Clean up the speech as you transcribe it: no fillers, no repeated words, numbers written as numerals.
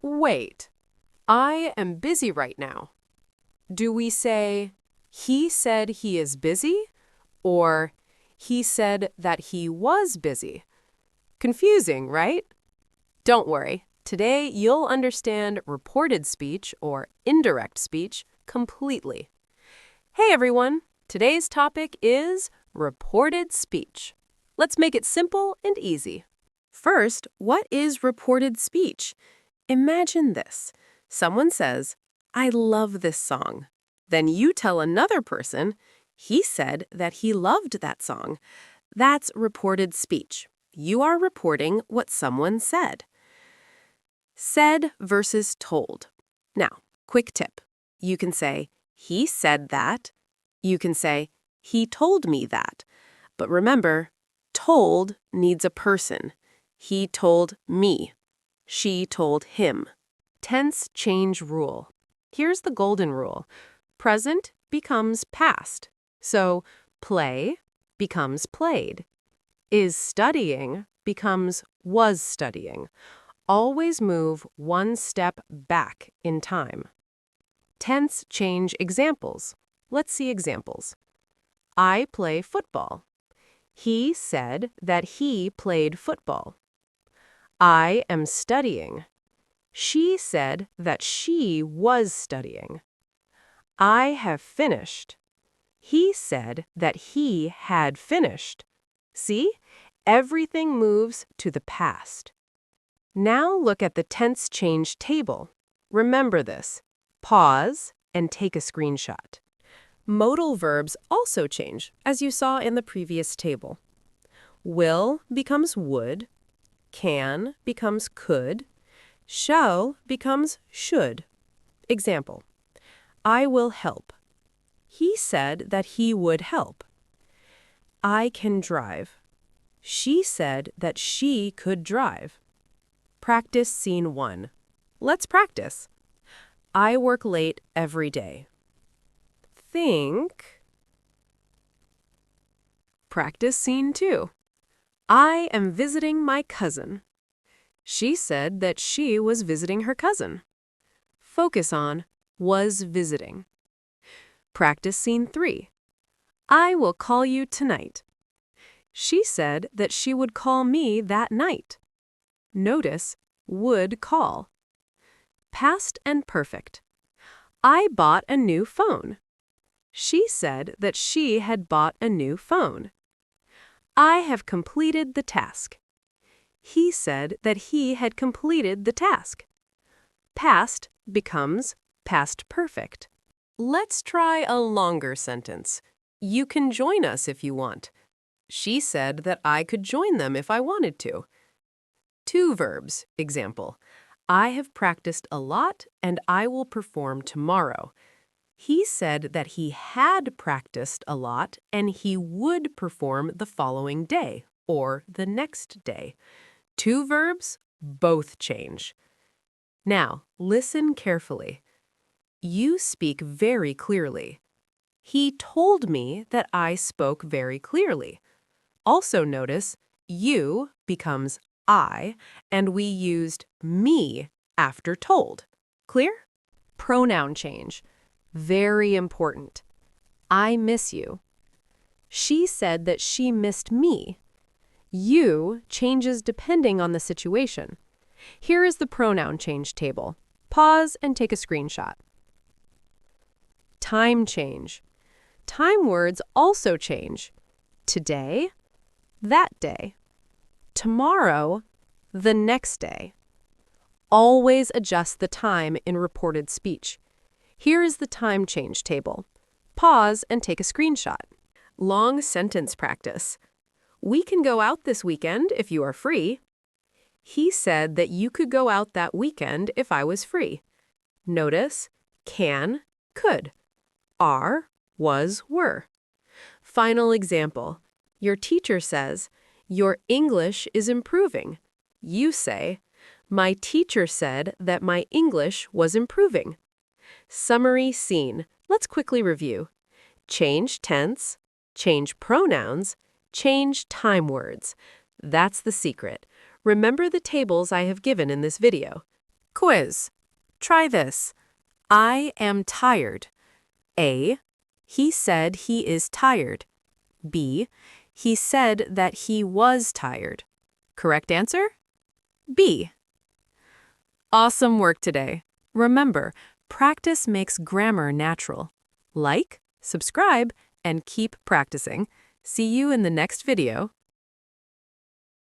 Wait, I am busy right now. Do we say, he said he is busy, or he said that he was busy? Confusing, right? Don't worry. Today, you'll understand reported speech or indirect speech completely. Hey everyone, today's topic is reported speech. Let's make it simple and easy. First, what is reported speech? Imagine this. Someone says, I love this song. Then you tell another person, he said that he loved that song. That's reported speech. You are reporting what someone said. Said versus told. Now, quick tip. You can say, he said that. You can say, he told me that. But remember, told needs a person. He told me. She told him. Tense change rule. Here's the golden rule. Present becomes past. So, play becomes played. Is studying becomes was studying. Always move one step back in time. Tense change examples. Let's see examples. I play football. He said that he played football. I am studying. She said that she was studying. I have finished. He said that he had finished. See? Everything moves to the past. Now look at the tense change table. Remember this. Pause and take a screenshot. Modal verbs also change, as you saw in the previous table. Will becomes would. Can becomes could. Shall becomes should. Example. I will help. He said that he would help. I can drive. She said that she could drive. Practice scene 1. Let's practice. I work late every day. Think. Practice scene 2. I am visiting my cousin. She said that she was visiting her cousin. Focus on was visiting. Practice scene 3. I will call you tonight. She said that she would call me that night. Notice would call. Past and perfect. I bought a new phone. She said that she had bought a new phone. I have completed the task. He said that he had completed the task. Past becomes past perfect. Let's try a longer sentence. You can join us if you want. She said that I could join them if I wanted to. Two verbs, example. I have practiced a lot and I will perform tomorrow. He said that he had practiced a lot and he would perform the following day or the next day. Two verbs, both change. Now, listen carefully. You speak very clearly. He told me that I spoke very clearly. Also notice, you becomes I, and we used me after told. Clear? Pronoun change. Very important. I miss you. She said that she missed me. You changes depending on the situation. Here is the pronoun change table. Pause and take a screenshot. Time change. Time words also change. Today, that day. Tomorrow, the next day. Always adjust the time in reported speech. Here is the time change table. Pause and take a screenshot. Long sentence practice. We can go out this weekend if you are free. He said that you could go out that weekend if I was free. Notice, can, could. Are, was, were. Final example. Your teacher says, your English is improving. You say, my teacher said that my English was improving. Summary scene. Let's quickly review. Change tense, change pronouns, change time words. That's the secret. Remember the tables I have given in this video. Quiz. Try this. I am tired. A. He said he is tired. B. He said that he was tired. Correct answer? B. Awesome work today. Remember, practice makes grammar natural. Like, subscribe, and keep practicing. See you in the next video.